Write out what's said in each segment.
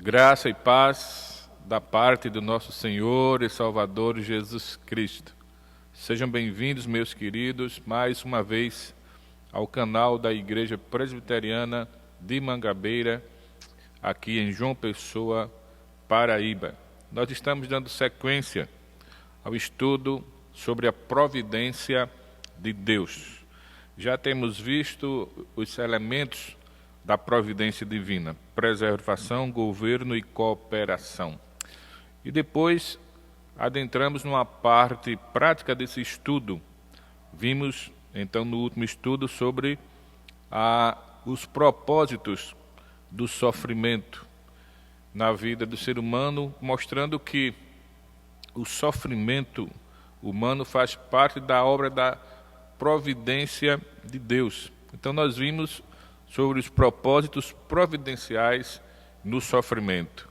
Graça e paz da parte do nosso Senhor e Salvador Jesus Cristo. Sejam bem-vindos, meus queridos, mais uma vez ao canal da Igreja Presbiteriana de Mangabeira, aqui em João Pessoa, Paraíba. Nós estamos dando sequência ao estudo sobre a providência de Deus. Já temos visto os elementos da providência divina: preservação, governo e cooperação. E depois adentramos numa parte prática desse estudo. Vimos, então, no último estudo sobre os propósitos do sofrimento na vida do ser humano, mostrando que o sofrimento humano faz parte da obra da providência de Deus. Então nós vimos sobre os propósitos providenciais no sofrimento: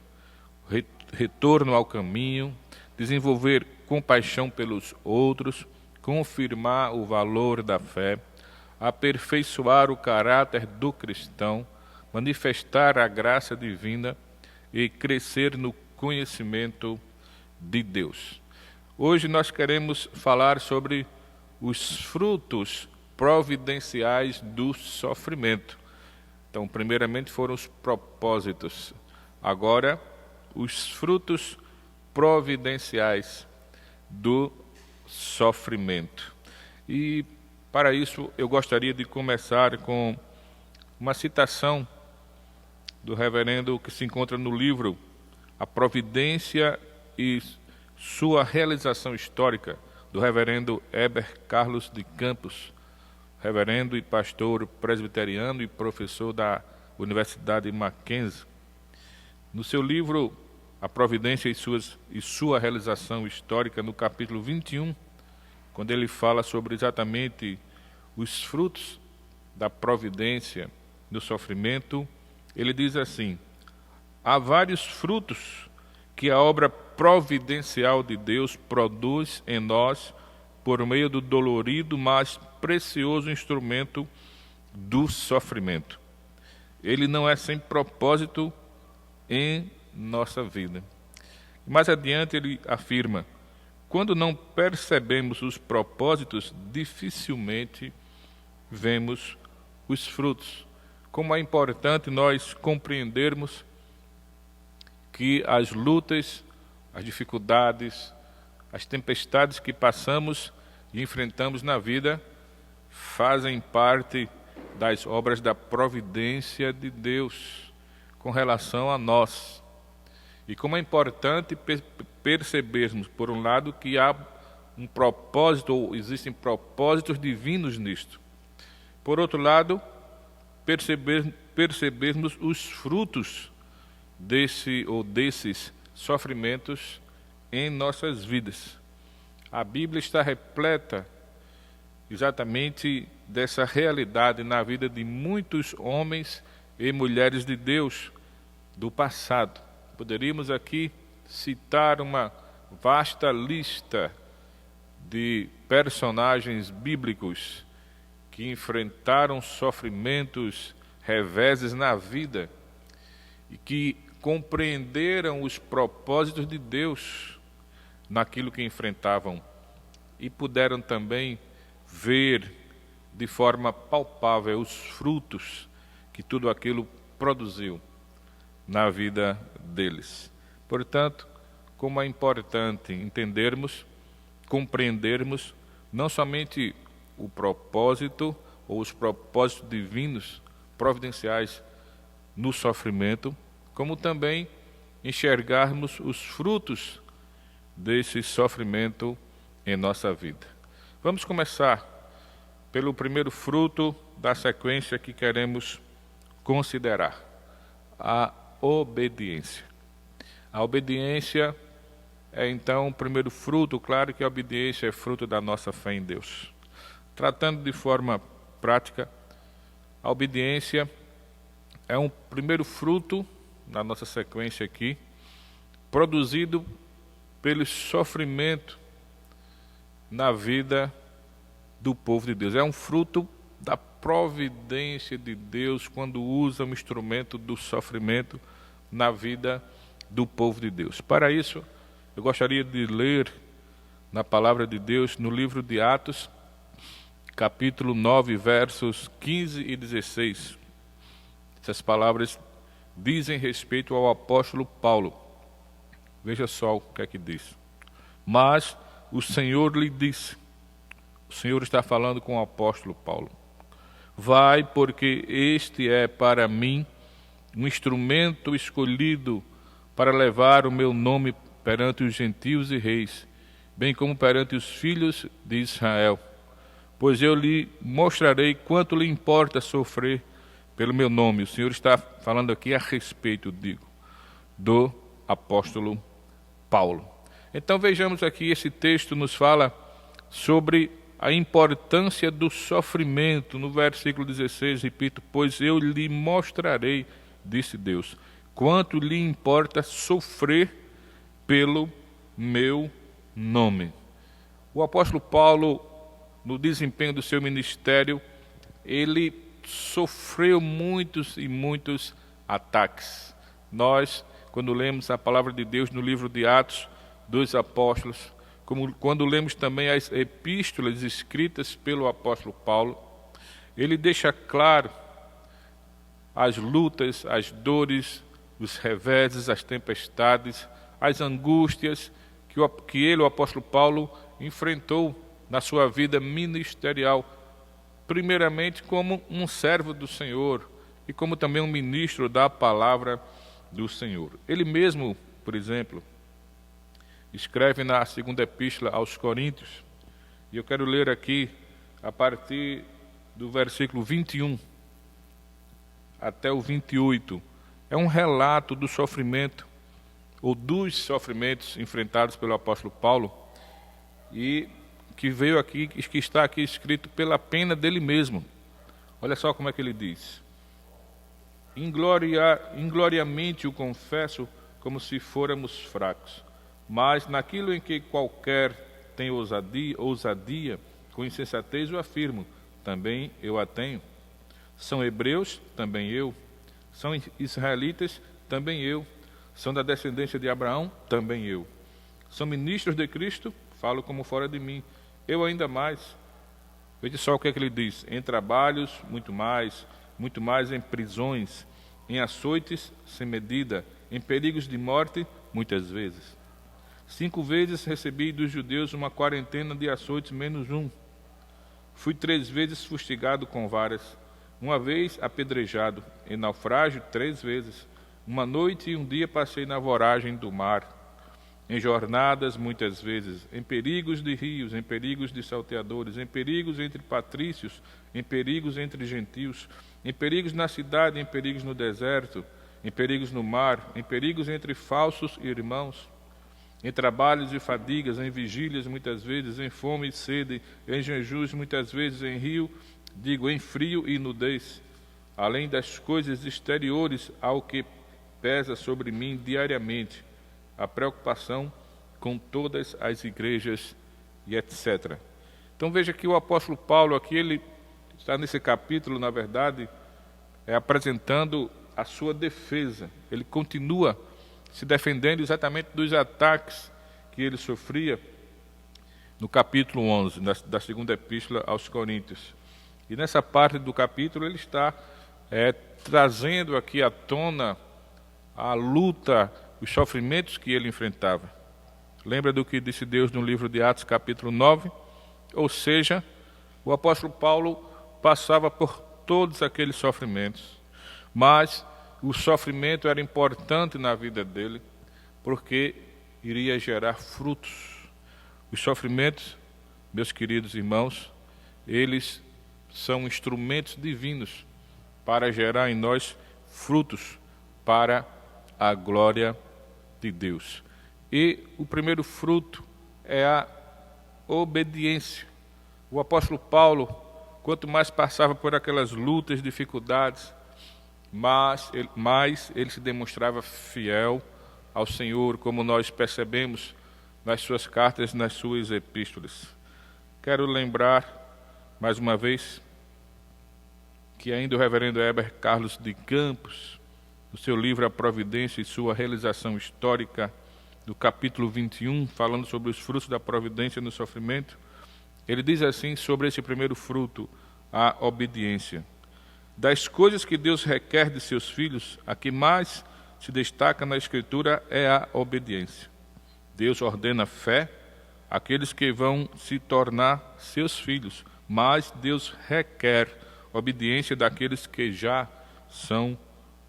retorno ao caminho, desenvolver compaixão pelos outros, confirmar o valor da fé, aperfeiçoar o caráter do cristão, manifestar a graça divina e crescer no conhecimento de Deus. Hoje nós queremos falar sobre os frutos providenciais do sofrimento. Então, primeiramente foram os propósitos, agora os frutos providenciais do sofrimento. E para isso eu gostaria de começar com uma citação do reverendo que se encontra no livro A Providência e Sua Realização Histórica, do reverendo Heber Carlos de Campos, reverendo e pastor presbiteriano e professor da Universidade Mackenzie. No seu livro A Providência e Sua Realização Histórica, no capítulo 21, quando ele fala sobre exatamente os frutos da providência no sofrimento, ele diz assim: há vários frutos que a obra providencial de Deus produz em nós por meio do dolorido, mas precioso instrumento do sofrimento. Ele não é sem propósito em nossa vida. Mais adiante ele afirma: quando não percebemos os propósitos, dificilmente vemos os frutos. Como é importante nós compreendermos que as lutas, as dificuldades, as tempestades que passamos e enfrentamos na vida fazem parte das obras da providência de Deus com relação a nós. E como é importante percebermos, por um lado, que há um propósito, ou existem propósitos divinos nisto. Por outro lado, percebermos os frutos desses sofrimentos em nossas vidas. A Bíblia está repleta exatamente dessa realidade na vida de muitos homens e mulheres de Deus do passado. Poderíamos aqui citar uma vasta lista de personagens bíblicos que enfrentaram sofrimentos, reveses na vida e que compreenderam os propósitos de Deus naquilo que enfrentavam e puderam também ver de forma palpável os frutos que tudo aquilo produziu na vida deles. Portanto, como é importante entendermos, compreendermos não somente o propósito ou os propósitos divinos providenciais no sofrimento, como também enxergarmos os frutos desse sofrimento em nossa vida. Vamos começar pelo primeiro fruto da sequência que queremos considerar: a obediência. A obediência é então o primeiro fruto. Claro que a obediência é fruto da nossa fé em Deus. Tratando de forma prática, a obediência é um primeiro fruto na nossa sequência aqui, produzido pelo sofrimento na vida do povo de Deus. É um fruto da providência de Deus quando usa um instrumento do sofrimento na vida do povo de Deus. Para isso, eu gostaria de ler na palavra de Deus, no livro de Atos, capítulo 9, versos 15 e 16. Essas palavras dizem respeito ao apóstolo Paulo. Veja só o que é que diz. Mas o Senhor lhe disse, o Senhor está falando com o apóstolo Paulo: vai, porque este é para mim um instrumento escolhido para levar o meu nome perante os gentios e reis, bem como perante os filhos de Israel. Pois eu lhe mostrarei quanto lhe importa sofrer pelo meu nome. O Senhor está falando aqui a respeito, do apóstolo Paulo. Então vejamos aqui, esse texto nos fala sobre a importância do sofrimento. No versículo 16, repito, pois eu lhe mostrarei, disse Deus, quanto lhe importa sofrer pelo meu nome. O apóstolo Paulo, no desempenho do seu ministério, ele sofreu muitos e muitos ataques. Nós, quando lemos a palavra de Deus no livro de Atos dos Apóstolos, como quando lemos também as epístolas escritas pelo apóstolo Paulo, ele deixa claro as lutas, as dores, os reveses, as tempestades, as angústias que ele, o apóstolo Paulo, enfrentou na sua vida ministerial, primeiramente como um servo do Senhor e como também um ministro da palavra do Senhor. Ele mesmo, por exemplo, escreve na segunda epístola aos Coríntios, e eu quero ler aqui a partir do versículo 21 até o 28. É um relato do sofrimento, ou dos sofrimentos enfrentados pelo apóstolo Paulo, e que veio aqui, que está aqui escrito pela pena dele mesmo. Olha só como é que ele diz: ingloriamente o confesso, como se fôramos fracos, mas naquilo em que qualquer tem ousadia, com insensatez o afirmo, também eu a tenho. São hebreus, também eu. São israelitas, também eu. São da descendência de Abraão, também eu. São ministros de Cristo, falo como fora de mim. Eu ainda mais. Veja só o que é que ele diz: em trabalhos, muito mais em prisões, em açoites sem medida, em perigos de morte, muitas vezes. 5 vezes recebi dos judeus uma quarentena de açoites menos um. Fui 3 vezes fustigado com varas, 1 vez apedrejado, em naufrágio 3 vezes. 1 noite e 1 dia passei na voragem do mar, em jornadas muitas vezes, em perigos de rios, em perigos de salteadores, em perigos entre patrícios, em perigos entre gentios, em perigos na cidade, em perigos no deserto, em perigos no mar, em perigos entre falsos irmãos, em trabalhos e fadigas, em vigílias muitas vezes, em fome e sede, em jejuns muitas vezes, em frio e nudez, além das coisas exteriores ao que pesa sobre mim diariamente, a preocupação com todas as igrejas e etc. Então veja que o apóstolo Paulo aqui, ele está nesse capítulo, na verdade, apresentando a sua defesa. Ele continua se defendendo exatamente dos ataques que ele sofria no capítulo 11, da segunda epístola aos Coríntios. E nessa parte do capítulo ele está trazendo aqui à tona a luta, os sofrimentos que ele enfrentava. Lembra do que disse Deus no livro de Atos, capítulo 9? Ou seja, o apóstolo Paulo passava por todos aqueles sofrimentos, mas o sofrimento era importante na vida dele, porque iria gerar frutos. Os sofrimentos, meus queridos irmãos, eles são instrumentos divinos para gerar em nós frutos para a glória de Deus. E o primeiro fruto é a obediência. O apóstolo Paulo, quanto mais passava por aquelas lutas, dificuldades, mais ele se demonstrava fiel ao Senhor, como nós percebemos nas suas cartas, nas suas epístolas. Quero lembrar, mais uma vez, que ainda o reverendo Heber Carlos de Campos, no seu livro A Providência e Sua Realização Histórica, do capítulo 21, falando sobre os frutos da providência no sofrimento, ele diz assim sobre esse primeiro fruto, a obediência. Das coisas que Deus requer de seus filhos, a que mais se destaca na Escritura é a obediência. Deus ordena fé àqueles que vão se tornar seus filhos, mas Deus requer obediência daqueles que já são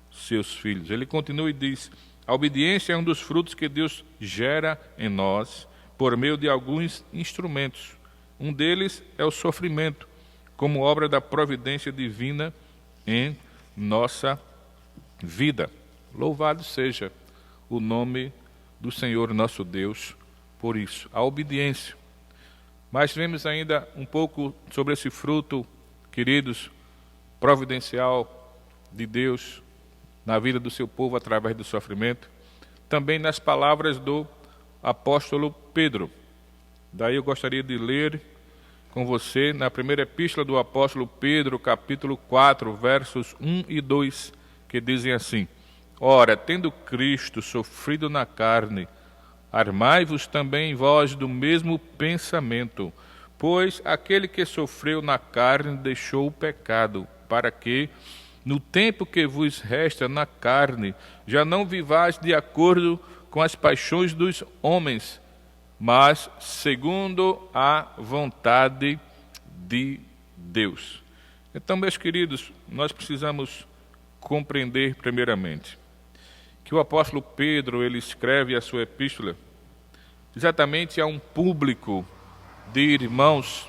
seus filhos. Ele continua e diz: a obediência é um dos frutos que Deus gera em nós por meio de alguns instrumentos. Um deles é o sofrimento, como obra da providência divina em nossa vida. Louvado seja o nome do Senhor nosso Deus por isso, a obediência. Mas vemos ainda um pouco sobre esse fruto, queridos, providencial de Deus na vida do seu povo através do sofrimento, também nas palavras do apóstolo Pedro. Daí eu gostaria de ler com você na primeira epístola do apóstolo Pedro, capítulo 4, versos 1 e 2, que dizem assim: ora, tendo Cristo sofrido na carne, armai-vos também vós do mesmo pensamento, pois aquele que sofreu na carne deixou o pecado, para que, no tempo que vos resta na carne, já não vivais de acordo com as paixões dos homens, mas segundo a vontade de Deus. Então, meus queridos, nós precisamos compreender primeiramente que o apóstolo Pedro, ele escreve a sua epístola exatamente a um público de irmãos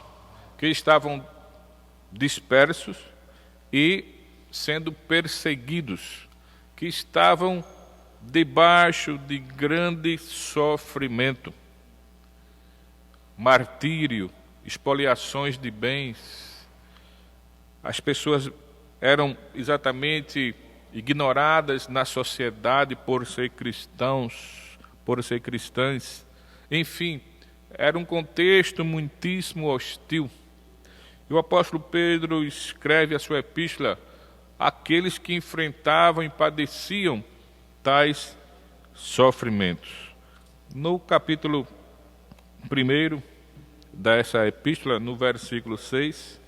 que estavam dispersos e sendo perseguidos, que estavam debaixo de grande sofrimento, martírio, expoliações de bens. As pessoas eram exatamente ignoradas na sociedade por ser cristãos, por ser cristãs. Enfim, era um contexto muitíssimo hostil. E o apóstolo Pedro escreve a sua epístola àqueles que enfrentavam e padeciam tais sofrimentos. No capítulo 1 dessa epístola, no versículo 6,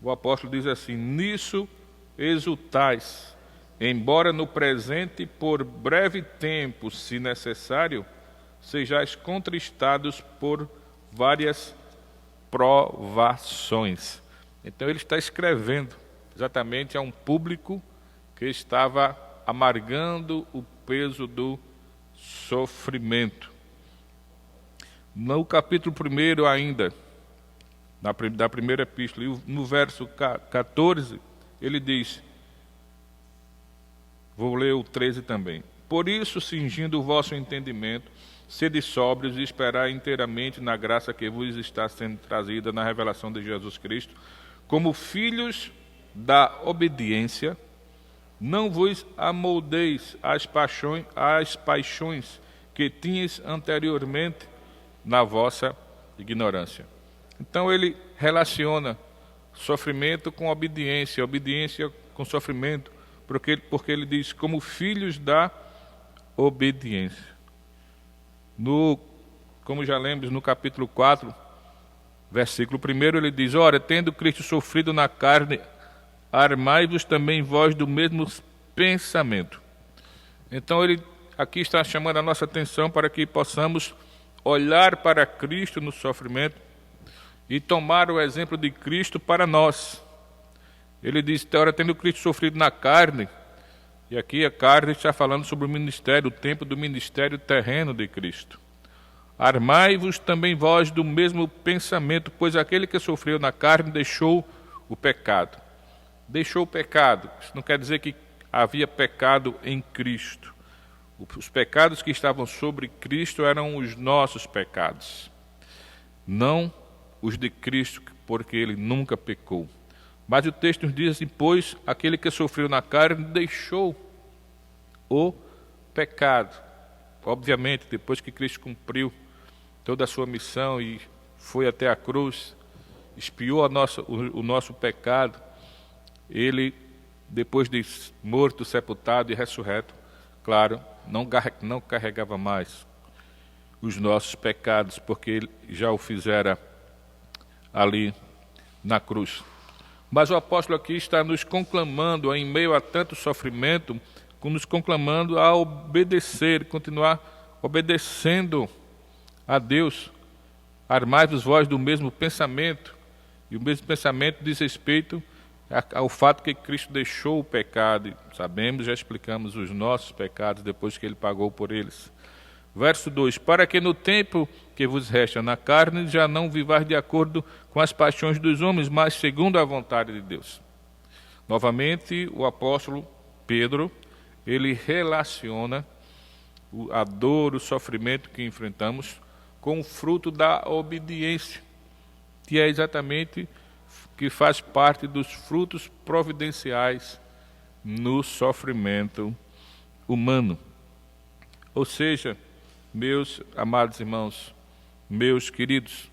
o apóstolo diz assim: nisso exultais, embora no presente, por breve tempo, se necessário, sejais contristados por várias provações. Então ele está escrevendo exatamente a um público que estava amargando o peso do sofrimento. No capítulo 1 ainda, da primeira epístola, no verso 14, ele diz, vou ler o 13 também: por isso, cingindo o vosso entendimento, sede sóbrios e esperai inteiramente na graça que vos está sendo trazida na revelação de Jesus Cristo, como filhos da obediência, não vos amoldeis às paixões que tinhas anteriormente na vossa ignorância. Então ele relaciona sofrimento com obediência, obediência com sofrimento, porque ele diz, como filhos da obediência. Como já lemos no capítulo 4, versículo 1, ele diz, ora, tendo Cristo sofrido na carne, armai-vos também vós do mesmo pensamento. Então ele aqui está chamando a nossa atenção para que possamos olhar para Cristo no sofrimento e tomar o exemplo de Cristo para nós. Ele diz, ora, tendo Cristo sofrido na carne, e aqui a carne está falando sobre o ministério, o tempo do ministério terreno de Cristo. Armai-vos também vós do mesmo pensamento, pois aquele que sofreu na carne deixou o pecado. Deixou o pecado. Isso não quer dizer que havia pecado em Cristo. Os pecados que estavam sobre Cristo eram os nossos pecados, não os de Cristo, porque ele nunca pecou. Mas o texto nos diz assim, pois aquele que sofreu na carne deixou o pecado. Obviamente, depois que Cristo cumpriu toda a sua missão e foi até a cruz, expiou o nosso pecado, ele depois de morto, sepultado e ressurreto, claro, não carregava mais os nossos pecados, porque ele já o fizera ali na cruz. Mas o apóstolo aqui está nos conclamando, em meio a tanto sofrimento, nos conclamando a obedecer, continuar obedecendo a Deus. Armai-vos vós do mesmo pensamento, e o mesmo pensamento diz respeito ao fato que Cristo deixou o pecado. Sabemos, já explicamos os nossos pecados depois que Ele pagou por eles. Verso 2: para que no tempo que vos resta na carne, já não vivais de acordo com as paixões dos homens, mas segundo a vontade de Deus. Novamente, o apóstolo Pedro, ele relaciona a dor, o sofrimento que enfrentamos com o fruto da obediência, que é exatamente que faz parte dos frutos providenciais no sofrimento humano. Ou seja, meus amados irmãos, meus queridos,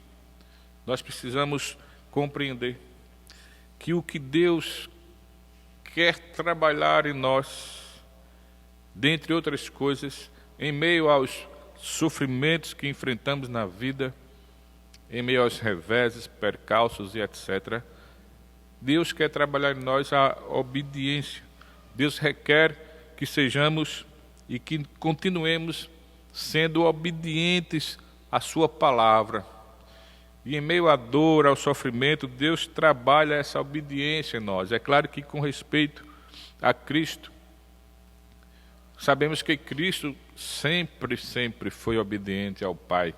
nós precisamos compreender que o que Deus quer trabalhar em nós, dentre outras coisas, em meio aos sofrimentos que enfrentamos na vida, em meio aos reveses, percalços e etc., Deus quer trabalhar em nós a obediência. Deus requer que sejamos e que continuemos sendo obedientes à sua palavra. E em meio à dor, ao sofrimento, Deus trabalha essa obediência em nós. É claro que com respeito a Cristo, sabemos que Cristo sempre foi obediente ao Pai,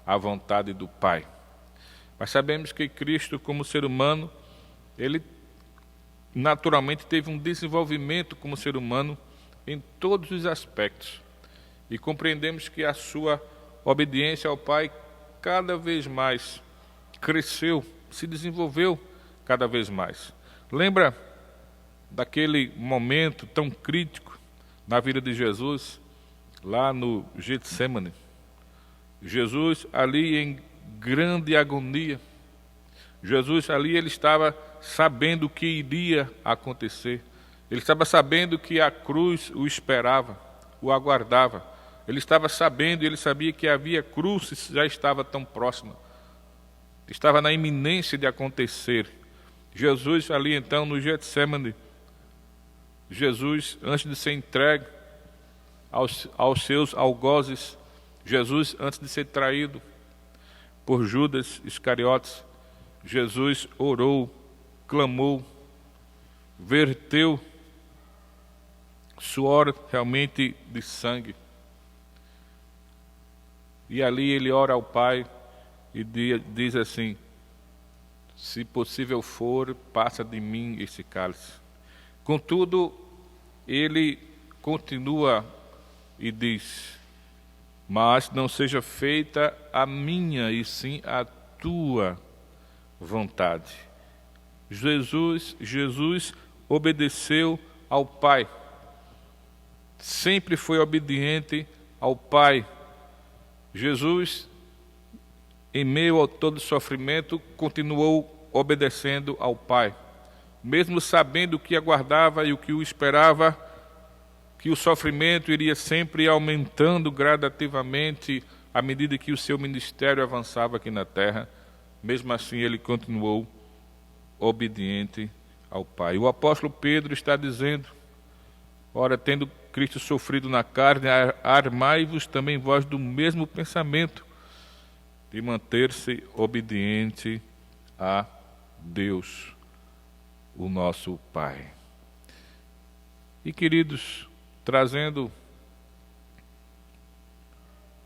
à vontade do Pai. Mas sabemos que Cristo, como ser humano, ele naturalmente teve um desenvolvimento como ser humano em todos os aspectos. E compreendemos que a sua obediência ao Pai cada vez mais cresceu, se desenvolveu cada vez mais. Lembra daquele momento tão crítico na vida de Jesus, lá no Getsemane? Jesus ali em grande agonia. Jesus ali, ele estava sabendo o que iria acontecer. Ele estava sabendo que a cruz o esperava, o aguardava. Ele estava sabendo e ele sabia que havia cruz, já estava tão próxima. Estava na iminência de acontecer. Jesus ali então no Getsemane, Jesus antes de ser entregue aos seus algozes, Jesus antes de ser traído por Judas Iscariotes, Jesus orou, clamou, verteu suor realmente de sangue. E ali ele ora ao Pai e diz assim: se possível for, passa de mim esse cálice. Contudo, ele continua e diz: mas não seja feita a minha, e sim a tua vontade. Jesus obedeceu ao Pai. Sempre foi obediente ao Pai. Jesus, em meio a todo sofrimento, continuou obedecendo ao Pai. Mesmo sabendo o que aguardava e o que o esperava, que o sofrimento iria sempre aumentando gradativamente à medida que o seu ministério avançava aqui na terra, mesmo assim ele continuou obediente ao Pai. O apóstolo Pedro está dizendo: ora, tendo Cristo sofrido na carne, armai-vos também vós do mesmo pensamento, de manter-se obediente a Deus, o nosso Pai. E queridos, trazendo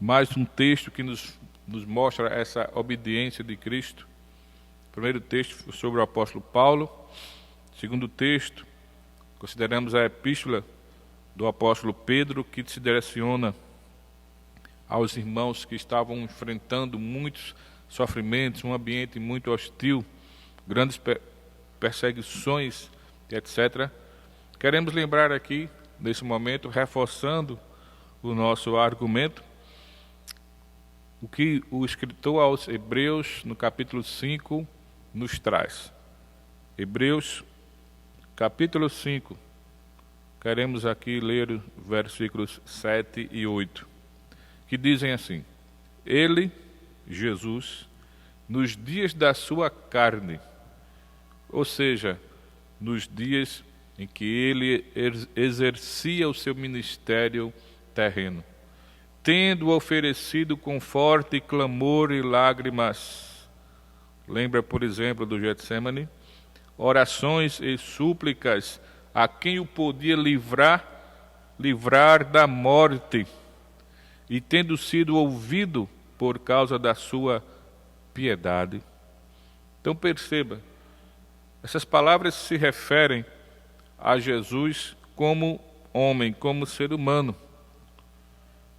mais um texto que nos mostra essa obediência de Cristo. O primeiro texto foi sobre o apóstolo Paulo. O segundo texto, consideramos a epístola do apóstolo Pedro, que se direciona aos irmãos que estavam enfrentando muitos sofrimentos, um ambiente muito hostil, grandes perseguições, etc. Queremos lembrar aqui, nesse momento, reforçando o nosso argumento, o que o escritor aos Hebreus, no capítulo 5, nos traz. Hebreus, capítulo 5, queremos aqui ler versículos 7 e 8, que dizem assim: Ele, Jesus, nos dias da sua carne, ou seja, nos dias em que ele exercia o seu ministério terreno, tendo oferecido com forte clamor e lágrimas, lembra, por exemplo, do Getsemane, orações e súplicas a quem o podia livrar da morte, e tendo sido ouvido por causa da sua piedade. Então perceba, essas palavras se referem a Jesus como homem, como ser humano.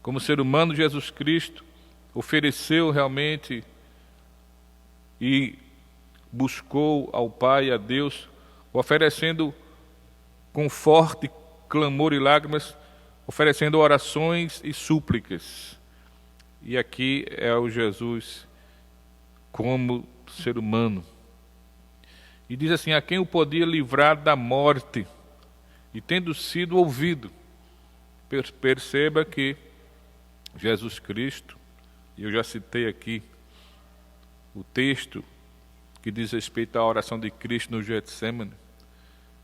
Como ser humano, Jesus Cristo ofereceu realmente e buscou ao Pai e a Deus, oferecendo com forte clamor e lágrimas, oferecendo orações e súplicas. E aqui é o Jesus como ser humano. E diz assim: a quem o podia livrar da morte, e tendo sido ouvido. Perceba que Jesus Cristo, e eu já citei aqui o texto que diz respeito à oração de Cristo no Getsemane,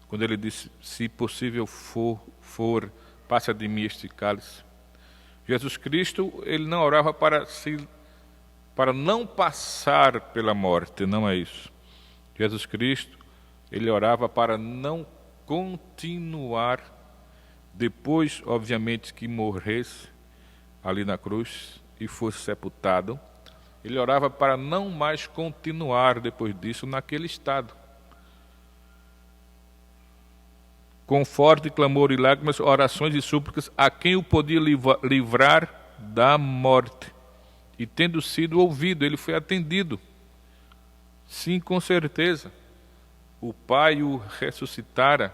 quando ele disse: se possível for, passa de mim este cálice. Jesus Cristo, ele não orava para não passar pela morte, não é isso. Jesus Cristo, ele orava para não continuar, depois, obviamente, que morresse ali na cruz e fosse sepultado, ele orava para não mais continuar depois disso naquele estado. Com forte clamor e lágrimas, orações e súplicas a quem o podia livrar da morte. E tendo sido ouvido, ele foi atendido. Sim, com certeza. O Pai o ressuscitara,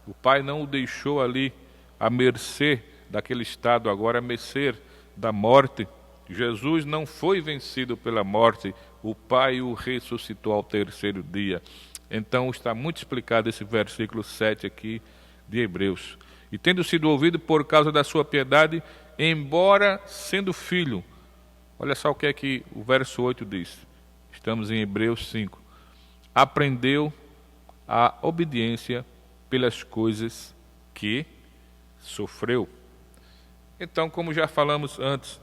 o Pai não o deixou ali à mercê daquele estado, agora à mercê da morte. Jesus não foi vencido pela morte, o Pai o ressuscitou ao terceiro dia. Então está muito explicado esse versículo 7 aqui de Hebreus. E tendo sido ouvido por causa da sua piedade, embora sendo filho. Olha só o que é que o verso 8 diz. Estamos em Hebreus 5. Aprendeu a obediência pelas coisas que sofreu. Então, como já falamos antes,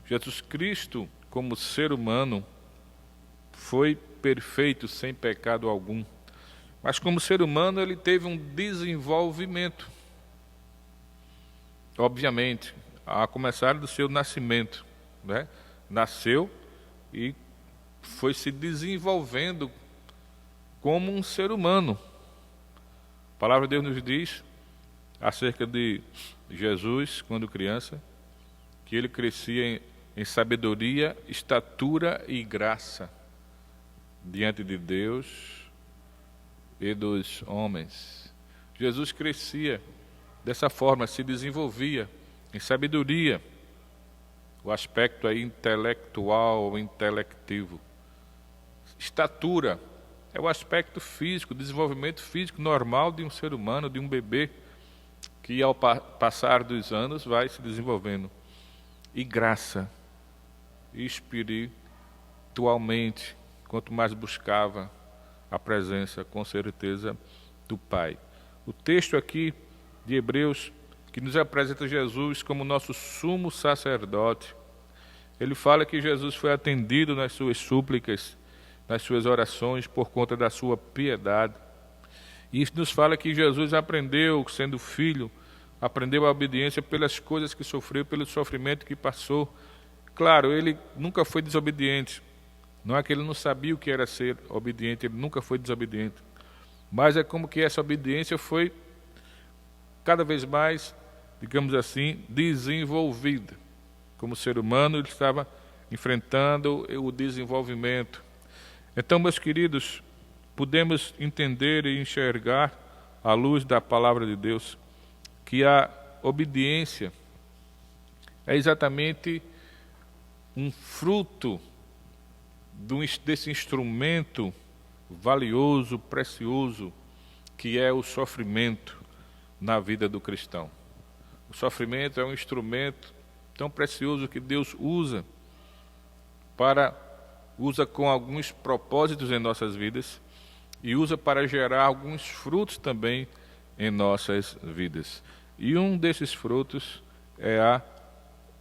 Jesus Cristo, como ser humano, foi perfeito, sem pecado algum. Mas como ser humano, ele teve um desenvolvimento. Obviamente, a começar do seu nascimento, né? Nasceu e foi se desenvolvendo como um ser humano. A palavra de Deus nos diz acerca de Jesus, quando criança, que ele crescia em sabedoria, estatura e graça diante de Deus e dos homens. Jesus crescia dessa forma, se desenvolvia em sabedoria, o aspecto aí intelectual, intelectivo. Estatura é o aspecto físico, o desenvolvimento físico normal de um ser humano, de um bebê, que ao passar dos anos vai se desenvolvendo. E graça, espiritualmente, quanto mais buscava a presença, com certeza, do Pai. O texto aqui de Hebreus, que nos apresenta Jesus como nosso sumo sacerdote, ele fala que Jesus foi atendido nas suas súplicas, nas suas orações, por conta da sua piedade. E isso nos fala que Jesus aprendeu, sendo filho, aprendeu a obediência pelas coisas que sofreu, pelo sofrimento que passou. Claro, ele nunca foi desobediente. Não é que ele não sabia o que era ser obediente, ele nunca foi desobediente. Mas é como que essa obediência foi cada vez mais, digamos assim, desenvolvida. Como ser humano, ele estava enfrentando o desenvolvimento. Então, meus queridos, podemos entender e enxergar, à luz da palavra de Deus, que a obediência é exatamente um fruto desse instrumento valioso, precioso, que é o sofrimento na vida do cristão. O sofrimento é um instrumento tão precioso que Deus usa com alguns propósitos em nossas vidas e usa para gerar alguns frutos também em nossas vidas. E um desses frutos é a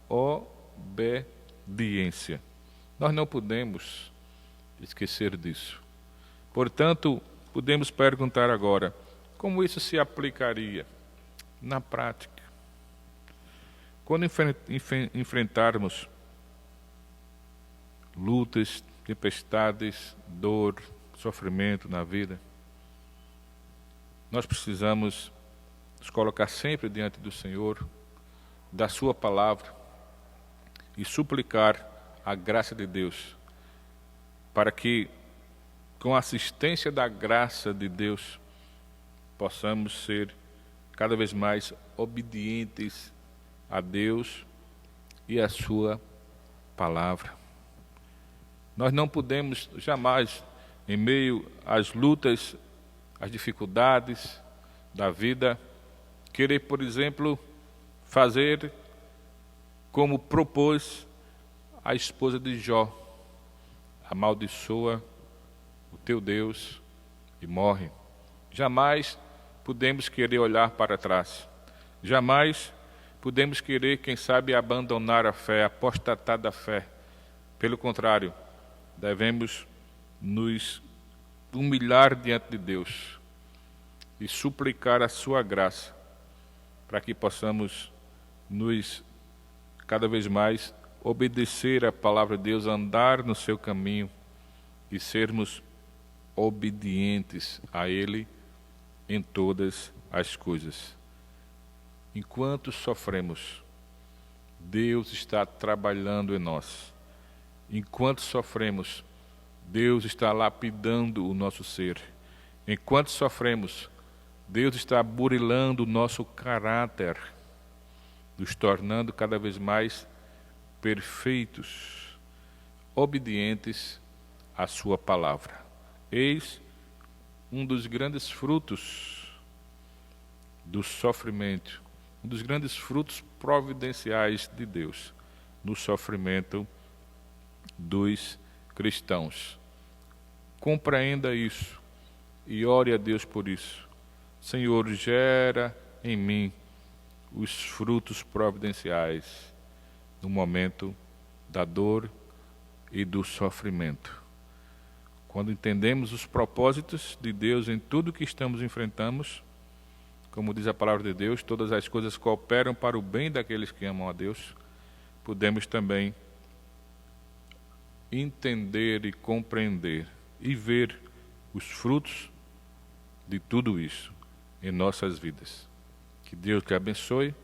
obediência. Nós não podemos esquecer disso. Portanto, podemos perguntar agora, como isso se aplicaria na prática? Quando enfrentarmos lutas, tempestades, dor, sofrimento na vida, nós precisamos nos colocar sempre diante do Senhor, da sua palavra, e suplicar a graça de Deus, para que, com a assistência da graça de Deus, possamos ser cada vez mais obedientes a Deus e a sua palavra. Nós não podemos jamais, em meio às lutas, às dificuldades da vida, querer, por exemplo, fazer como propôs a esposa de Jó: amaldiçoa o teu Deus e morre. Jamais podemos querer olhar para trás. Jamais podemos querer, quem sabe, abandonar a fé, apostatar da fé. Pelo contrário, devemos nos humilhar diante de Deus e suplicar a sua graça, para que possamos nos cada vez mais obedecer à palavra de Deus, andar no seu caminho e sermos obedientes a Ele em todas as coisas. Enquanto sofremos, Deus está trabalhando em nós. Enquanto sofremos, Deus está lapidando o nosso ser. Enquanto sofremos, Deus está burilando o nosso caráter, nos tornando cada vez mais perfeitos, obedientes à sua palavra. Eis um dos grandes frutos do sofrimento, um dos grandes frutos providenciais de Deus no sofrimento dos cristãos. Compreenda isso e ore a Deus por isso. Senhor, gera em mim os frutos providenciais no momento da dor e do sofrimento. Quando entendemos os propósitos de Deus em tudo que estamos enfrentando, como diz a palavra de Deus, todas as coisas cooperam para o bem daqueles que amam a Deus, podemos também entender e compreender e ver os frutos de tudo isso em nossas vidas. Que Deus te abençoe,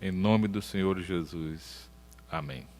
em nome do Senhor Jesus. Amém.